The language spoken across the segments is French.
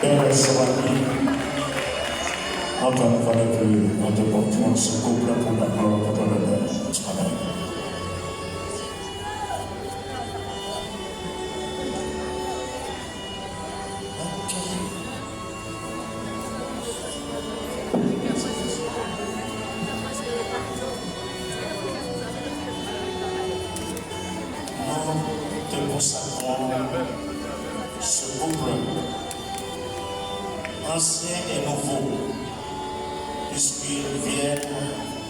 Père Saint-Denis, encore une fois de plus, nous te portons ce couple pour la gloire de ton honneur. Amen. Nous te consacrons ce couple ancien et nouveau, puisqu'ils viennent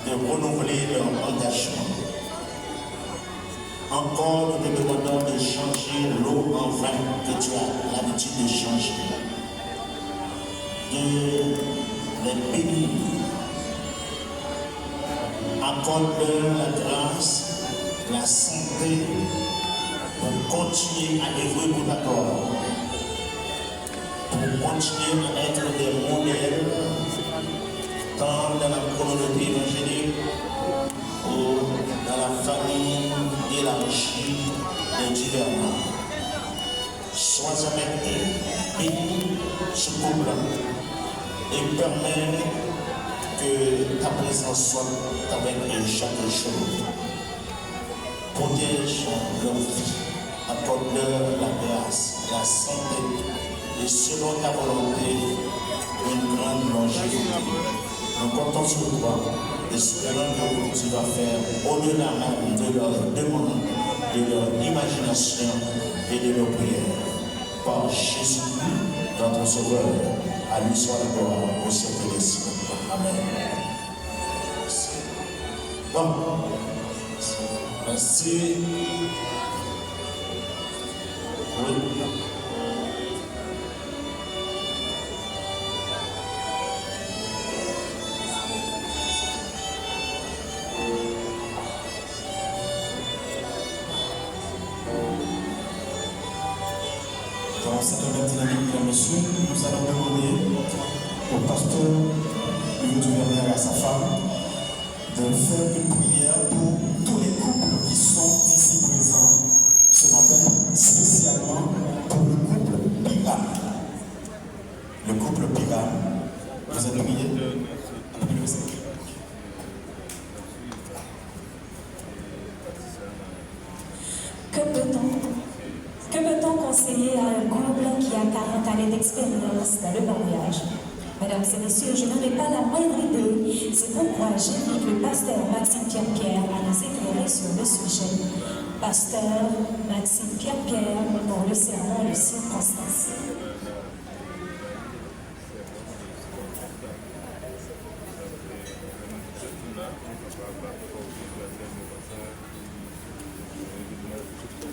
de renouveler leur engagement. Encore, nous te demandons de changer l'eau en vin que tu as l'habitude de changer, de les bénir. Accorde-leur la grâce, la santé pour continuer à œuvrer pour ta gloire, pour continuer à être des modèles tant dans la communauté évangélique ou dans la famille élargie de divers membres. Sois avec eux, bénis ce couple et permets que ta présence soit avec eux chaque jour. Protège leur vie, accorde-leur la grâce, la santé et selon ta volonté, une grande longévité. Nous comptons sur toi, espérant que tu vas faire au-delà même de leurs demandes, de leur imagination et de leurs prières. Par Jésus-Christ, notre Sauveur, à lui soit la gloire au siècle des siècles. Amen. Bon, merci. Oui. Dans cette nouvelle dynamique, monsieur, nous allons demander au pasteur du gouverneur et à sa femme de faire une prière pour tous les couples qui sont ici présents ce matin, spécialement pour le couple Piram. Le couple Piram, vous allez prier. Que peut-on conseiller à un couple qui a 40 années d'expérience dans le mariage? Mesdames et messieurs, je n'en ai pas la moindre idée. C'est pourquoi j'invite le pasteur Maxime Pierre à nous éclairer sur le sujet. Pasteur Maxime Pierre pour le sermon de circonstance.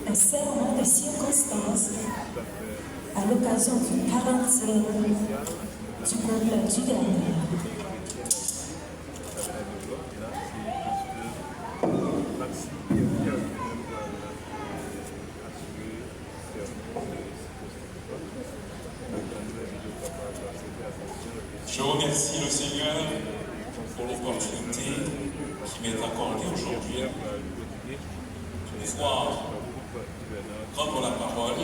Un sermon de circonstance à l'occasion du 40e du couple du dernier. Je remercie le Seigneur pour l'opportunité qui m'est accordée aujourd'hui de pouvoir prendre la parole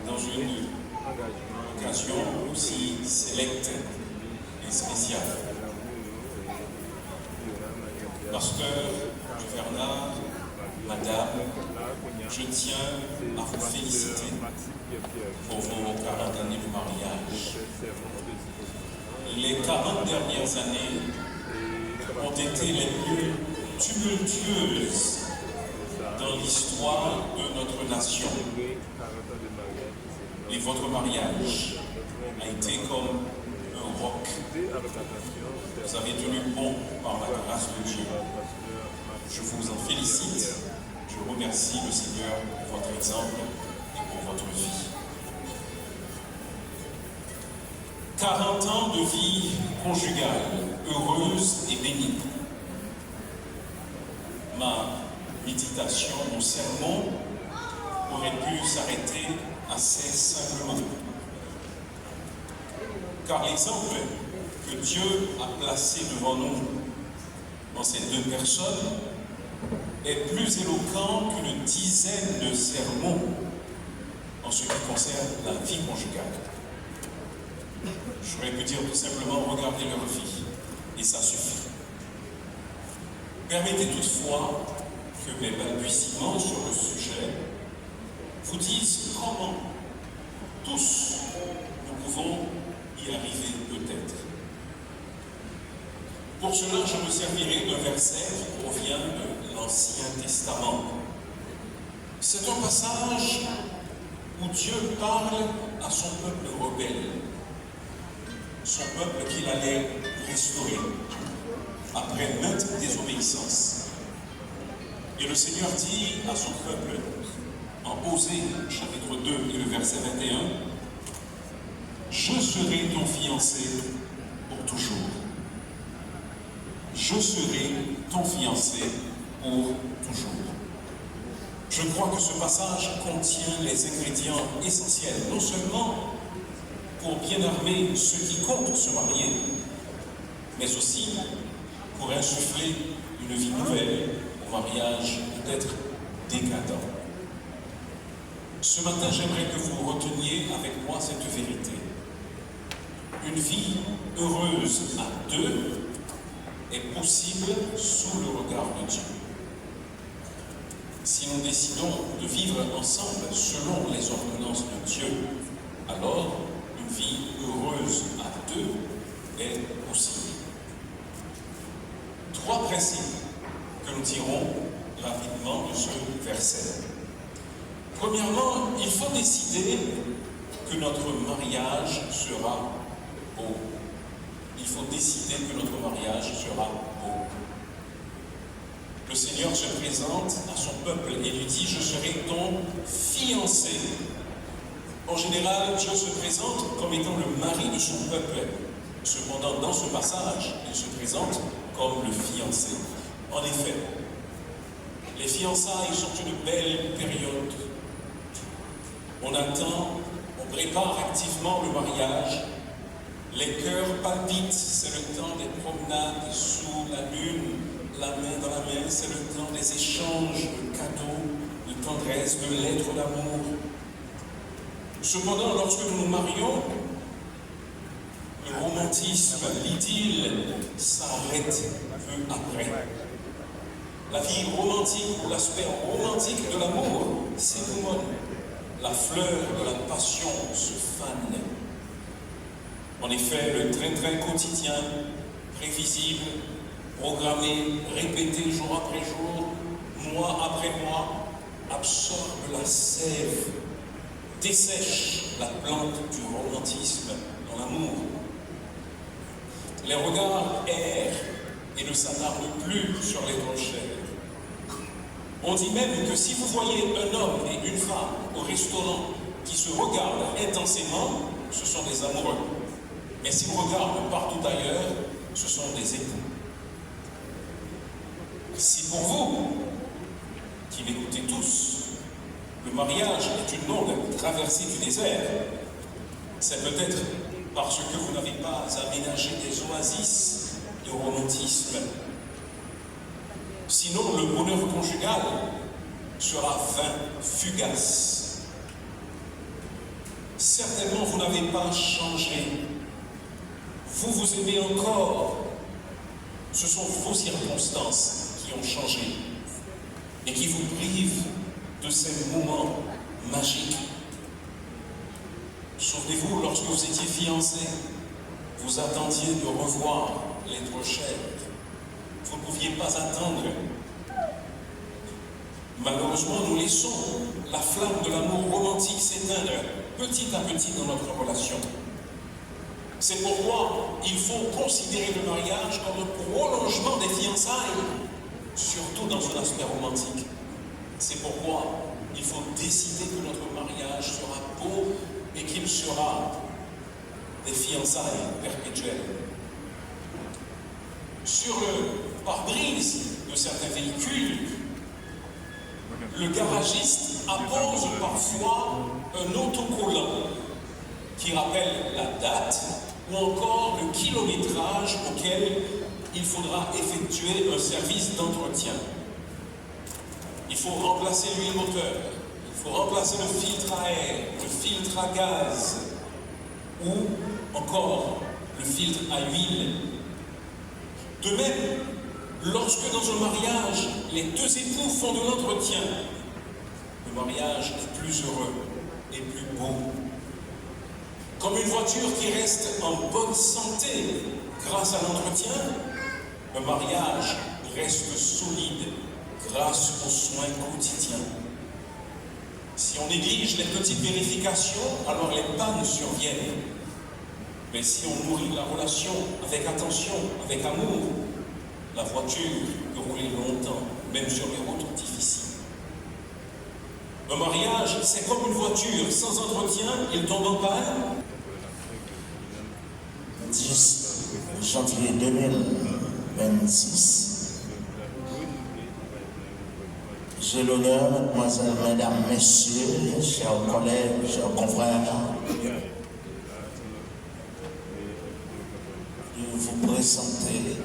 dans une occasion aussi sélecte et spéciale. Pasteur Bernard, Madame, je tiens à vous féliciter pour vos 40 années de mariage. Les 40 dernières années ont été les plus tumultueuses dans l'histoire de notre nation. Et votre mariage a été comme un roc. Vous avez tenu bon par la grâce de Dieu. Je vous en félicite. Je remercie le Seigneur pour votre exemple et pour votre vie. 40 ans de vie conjugale, heureuse et bénie. Ma méditation, mon sermon aurait pu s'arrêter assez simplement. Car l'exemple que Dieu a placé devant nous dans ces deux personnes est plus éloquent qu'une dizaine de sermons en ce qui concerne la vie conjugale. J'aurais pu dire tout simplement, regardez leur vie, et ça suffit. Permettez toutefois que mes balbutiements sur le sujet vous disent comment tous nous pouvons y arriver peut-être. Pour cela, je me servirai d'un verset qui provient de l'Ancien Testament. C'est un passage où Dieu parle à son peuple rebelle, son peuple qu'il allait restaurer après maintes désobéissances. Et le Seigneur dit à son peuple, en Osée, chapitre 2 et le verset 21, « Je serai ton fiancé pour toujours. Je serai ton fiancé pour toujours. » Je crois que ce passage contient les ingrédients essentiels, non seulement pour bien armer ceux qui comptent se marier, mais aussi pour insuffler une vie nouvelle au mariage peut-être décadent. Ce matin, j'aimerais que vous reteniez avec moi cette vérité. Une vie heureuse à deux est possible sous le regard de Dieu. Si nous décidons de vivre ensemble selon les ordonnances de Dieu, alors une vie heureuse à deux est possible. Trois principes que nous tirons rapidement de ce verset. Premièrement, il faut décider que notre mariage sera beau. Il faut décider que notre mariage sera beau. Le Seigneur se présente à son peuple et lui dit « Je serai ton fiancé ». En général, Dieu se présente comme étant le mari de son peuple. Cependant, dans ce passage, il se présente comme le fiancé. En effet, les fiançailles sont une belle période. On attend, on prépare activement le mariage. Les cœurs palpitent, c'est le temps des promenades sous la lune, la main dans la main, c'est le temps des échanges de cadeaux, de tendresse, de lettres d'amour. Cependant, lorsque nous nous marions, le romantisme, l'idylle s'arrête peu après. La vie romantique ou l'aspect romantique de l'amour s'écoule. La fleur de la passion se fane. En effet, le train-train quotidien, prévisible, programmé, répété jour après jour, mois après mois, absorbe la sève, dessèche la plante du romantisme dans l'amour. Les regards errent et ne s'attardent plus sur l'être cher. On dit même que si vous voyez un homme et une femme au restaurant qui se regardent intensément, ce sont des amoureux. Mais si vous regardez partout ailleurs, ce sont des époux. Si pour vous, qui m'écoutez tous, le mariage est une longue traversée du désert, c'est peut-être parce que vous n'avez pas aménagé des oasis de romantisme. Sinon, le bonheur conjugal sera vain, fugace. Certainement, vous n'avez pas changé. Vous vous aimez encore. Ce sont vos circonstances qui ont changé et qui vous privent de ces moments magiques. Souvenez-vous, lorsque vous étiez fiancés, vous attendiez de revoir l'être cher. Vous ne pouviez pas attendre. Malheureusement, nous laissons la flamme de l'amour romantique s'éteindre petit à petit dans notre relation. C'est pourquoi il faut considérer le mariage comme un prolongement des fiançailles, surtout dans son aspect romantique. C'est pourquoi il faut décider que notre mariage sera beau et qu'il sera des fiançailles perpétuelles. Sur le pare-brise de certains véhicules, le garagiste appose parfois un autocollant qui rappelle la date ou encore le kilométrage auquel il faudra effectuer un service d'entretien. Il faut remplacer l'huile moteur, il faut remplacer le filtre à air, le filtre à gaz ou encore le filtre à huile. De même, lorsque dans un mariage, les deux époux font de l'entretien, le mariage est plus heureux et plus beau. Comme une voiture qui reste en bonne santé grâce à l'entretien, un mariage reste solide grâce aux soins quotidiens. Si on néglige les petites vérifications, alors les pannes surviennent. Mais si on nourrit la relation avec attention, avec amour, la voiture peut rouler longtemps, même sur les routes difficiles. Un mariage, c'est comme une voiture, sans entretien, il tombe en panne. 10 janvier 2026. J'ai l'honneur, mademoiselles, mesdames, messieurs, chers collègues, chers confrères, de vous présenter